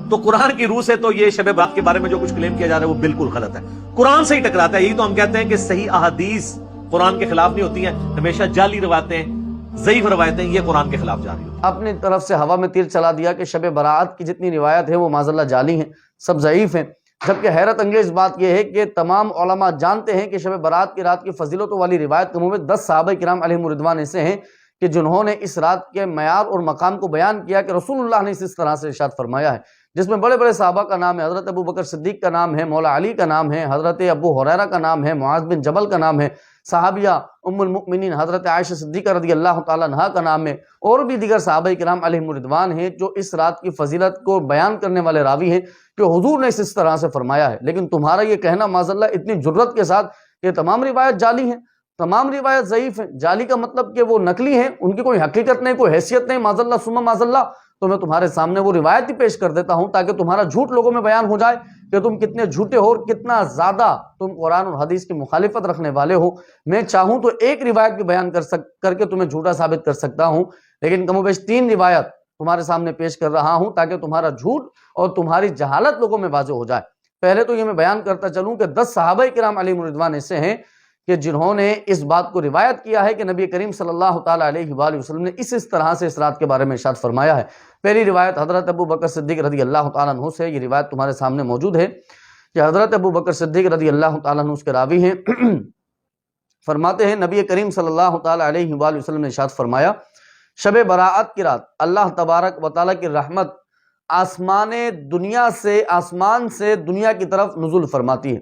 تو قرآن کی روح سے تو یہ شب برات کے بارے میں جو کچھ کلیم کیا جا رہا ہے وہ بالکل غلط ہے، قرآن سے ہی ٹکراتا ہے۔ یہی تو ہم کہتے ہیں کہ صحیح احادیث قرآن کے خلاف نہیں ہوتی ہیں، ہمیشہ جعلی روایتیں، ضعیف روایتیں یہ قرآن کے خلاف جاری ہوتی ہیں۔ اپنی طرف سے ہوا میں تیر چلا دیا کہ شب برات کی جتنی روایت ہے وہ معاذاللہ جعلی ہیں، سب ضعیف ہیں، جبکہ حیرت انگیز بات یہ ہے کہ تمام علماء جانتے ہیں کہ شب برات کی رات کی فضیلتوں والی روایت کم و بیش 10 صحابہ کرام علیہم رضوان ایسے ہیں کہ جنہوں نے اس رات کے معیار اور مقام کو بیان کیا کہ رسول اللہ نے اس طرح سے ارشاد فرمایا ہے، جس میں بڑے بڑے صحابہ کا نام ہے، حضرت ابو بکر صدیق کا نام ہے، مولا علی کا نام ہے، حضرت ابو ہریرہ کا نام ہے، معاذ بن جبل کا نام ہے، صحابیہ ام المؤمنین حضرت عائشہ صدیقہ رضی اللہ تعالیٰ عنہا کا نام ہے، اور بھی دیگر صحابہ کرام علیہم رضوان ہیں جو اس رات کی فضیلت کو بیان کرنے والے راوی ہیں کہ حضور نے اس طرح سے فرمایا ہے۔ لیکن تمہارا یہ کہنا معاذاللہ اتنی جرت کے ساتھ کہ تمام روایت جعلی ہیں، تمام روایت ضعیف ہیں، جعلی کا مطلب کہ وہ نقلی ہیں، ان کی کوئی حقیقت نہیں، کوئی حیثیت نہیں، معاذاللہ ثم معاذاللہ، تو میں تمہارے سامنے وہ روایت ہی پیش کر دیتا ہوں تاکہ تمہارا جھوٹ لوگوں میں بیان ہو جائے کہ تم کتنے جھوٹے ہو اور کتنا زیادہ تم قرآن اور حدیث کی مخالفت رکھنے والے ہو۔ میں چاہوں تو ایک روایت بھی بیان کر کے تمہیں جھوٹا ثابت کر سکتا ہوں، لیکن کم و بیش 3 روایت تمہارے سامنے پیش کر رہا ہوں تاکہ تمہارا جھوٹ اور تمہاری جہالت لوگوں میں واضح ہو جائے۔ پہلے تو یہ میں بیان کرتا چلوں کہ 10 صحابہ کرام علیہم رضوان ایسے ہیں کہ جنہوں نے اس بات کو روایت کیا ہے کہ نبی کریم صلی اللہ تعالیٰ علیہ وآلہ وسلم نے اس طرح سے اس رات کے بارے میں ارشاد فرمایا ہے۔ پہلی روایت حضرت ابو بکر صدیق رضی اللہ تعالیٰ عنہ سے، یہ روایت تمہارے سامنے موجود ہے کہ حضرت ابو بکر صدیق رضی اللہ تعالیٰ عنہ اس کے راوی ہیں، فرماتے ہیں نبی کریم صلی اللہ تعالیٰ علیہ وآلہ وسلم نے ارشاد فرمایا شب برات کی رات اللہ تبارک و تعالیٰ کی رحمت آسمان سے دنیا کی طرف نزول فرماتی ہے،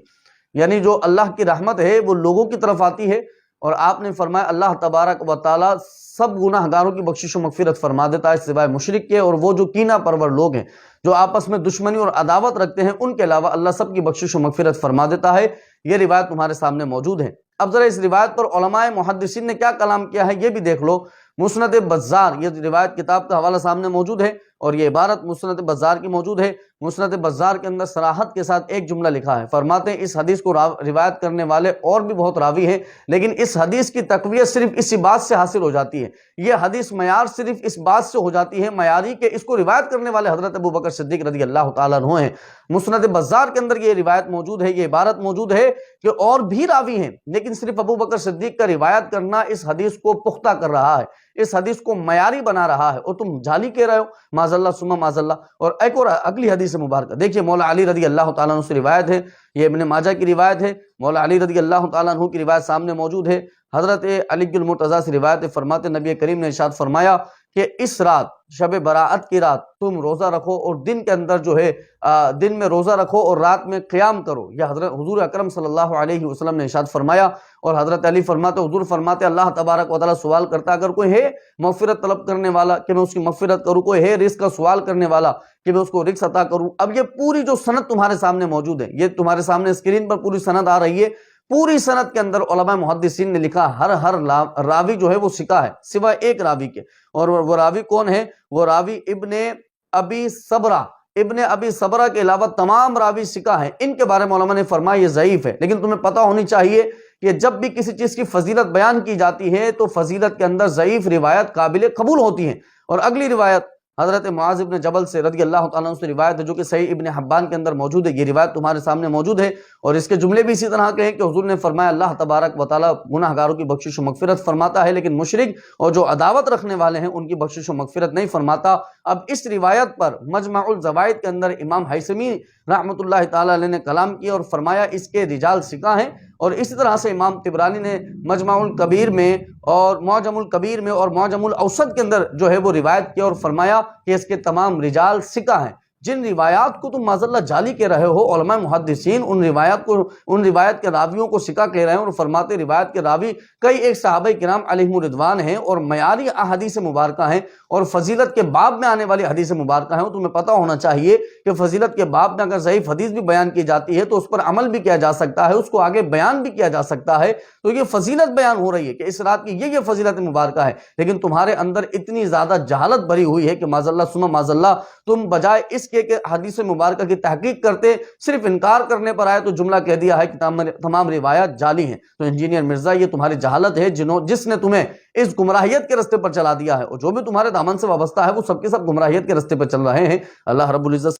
یعنی جو اللہ کی رحمت ہے وہ لوگوں کی طرف آتی ہے، اور آپ نے فرمایا اللہ تبارک و تعالیٰ سب گناہ گاروں کی بخشش و مغفرت فرما دیتا ہے سوائے مشرک کے، اور وہ جو کینہ پرور لوگ ہیں جو آپس میں دشمنی اور عداوت رکھتے ہیں ان کے علاوہ اللہ سب کی بخشش و مغفرت فرما دیتا ہے۔ یہ روایت تمہارے سامنے موجود ہے۔ اب ذرا اس روایت پر علماء محدثین نے کیا کلام کیا ہے یہ بھی دیکھ لو۔ مسند بزار، یہ روایت کتاب کا حوالہ سامنے موجود ہے اور یہ عبارت مسند بزار کی موجود ہے۔ مسند بزار کے اندر صراحت کے ساتھ ایک جملہ لکھا ہے، فرماتے ہیں اس حدیث کو روایت کرنے والے اور بھی بہت راوی ہیں، لیکن اس حدیث کی تقویت صرف اسی بات سے حاصل ہو جاتی ہے، یہ حدیث معیار صرف اس بات سے ہو جاتی ہے معیاری کہ اس کو روایت کرنے والے حضرت ابو بکر صدیق رضی اللہ تعالیٰ عنہ ہیں۔ مسند بزار کے اندر یہ روایت موجود ہے، یہ عبارت موجود ہے کہ اور بھی راوی ہیں، لیکن صرف ابو بکر صدیق کا روایت کرنا اس حدیث کو پختہ کر رہا ہے، اس حدیث کو معیاری بنا رہا ہے، اور تم جعلی کہہ رہے ہو معاذاللہ ثم معاذاللہ۔ اور ایک اور اگلی حدیث مبارکہ دیکھیے، مولا علی رضی اللہ تعالیٰ عنہ سے روایت ہے، یہ ابن ماجہ کی روایت ہے، مولا علی رضی اللہ تعالیٰ عنہ کی روایت سامنے موجود ہے۔ حضرت علی المرتضیٰ سے روایت فرماتے نبی کریم نے ارشاد فرمایا کہ اس رات شب برات کی رات تم روزہ رکھو اور دن کے اندر جو ہے دن میں روزہ رکھو اور رات میں قیام کرو، یہ حضرت حضور اکرم صلی اللہ علیہ وسلم نے ارشاد فرمایا۔ اور حضرت علی فرماتے حضور فرماتے اللہ تبارک و تعالیٰ سوال کرتا اگر کوئی ہے مغفرت طلب کرنے والا کہ میں اس کی مغفرت کروں، کوئی ہے رزق کا سوال کرنے والا کہ میں اس کو رزق عطا کروں۔ اب یہ پوری جو سند تمہارے سامنے موجود ہے، یہ تمہارے سامنے اسکرین پر پوری سند آ رہی ہے، پوری سند کے اندر علماء محدثین نے لکھا ہر راوی جو ہے وہ ثقہ ہے سوائے ایک راوی کے، اور وہ راوی کون ہے؟ وہ راوی ابن ابی صبرہ کے علاوہ تمام راوی ثقہ ہیں۔ ان کے بارے میں علماء نے فرمایا یہ ضعیف ہے، لیکن تمہیں پتہ ہونی چاہیے کہ جب بھی کسی چیز کی فضیلت بیان کی جاتی ہے تو فضیلت کے اندر ضعیف روایت قابل قبول ہوتی ہیں۔ اور اگلی روایت حضرت معاذ ابن جبل سے رضی اللہ تعالیٰ عنہ سے روایت ہے جو کہ صحیح ابن حبان کے اندر موجود ہے، یہ روایت تمہارے سامنے موجود ہے، اور اس کے جملے بھی اسی طرح کے ہیں کہ حضور نے فرمایا اللہ تبارک و تعالیٰ گناہ گاروں کی بخشش و مغفرت فرماتا ہے، لیکن مشرک اور جو عداوت رکھنے والے ہیں ان کی بخشش و مغفرت نہیں فرماتا۔ اب اس روایت پر مجمع الزوائد کے اندر امام حیثمی رحمۃ اللہ تعالیٰ علیہ نے کلام کیا اور فرمایا اس کے رجال ثقہ ہیں، اور اسی طرح سے امام طبرانی نے مجمع الکبیر میں اور معجم الکبیر میں اور معجم الاوسط کے اندر جو ہے وہ روایت کیا اور فرمایا کہ اس کے تمام رجال ثقہ ہیں۔ جن روایات کو تم معاذاللہ جعلی کہہ رہے ہو، علماء محدثین ان روایت کے راویوں کو ثقہ کہہ رہے ہیں، اور فرماتے روایت کے راوی کئی ایک صحابہ کرام علیہم رضوان ہیں اور معیاری احادیث مبارکہ ہیں اور فضیلت کے باب میں آنے والی حدیث مبارکہ ہیں۔ تمہیں پتہ ہونا چاہیے کہ فضیلت کے باب میں اگر ضعیف حدیث بھی بیان کی جاتی ہے تو اس پر عمل بھی کیا جا سکتا ہے، اس کو آگے بیان بھی کیا جا سکتا ہے۔ تو یہ فضیلت بیان ہو رہی ہے کہ اس رات کی یہ فضیلت مبارکہ ہے، لیکن تمہارے اندر اتنی زیادہ جہالت بھری ہوئی ہے کہ معاذاللہ ثم معاذاللہ تم بجائے اس کے کہ حدیث مبارکہ کی تحقیق کرتے صرف انکار کرنے پر آئے تو جملہ کہہ دیا ہے کہ تمام روایات جعلی ہیں۔ تو انجینئر مرزا یہ تمہاری جہالت ہے جس نے تمہیں اس گمراہیت کے راستے پر چلا دیا ہے، اور جو بھی تمہارے دامن سے وابستہ ہے وہ سب کے سب گمراہیت کے راستے پر چل رہے ہیں۔ اللہ رب العزت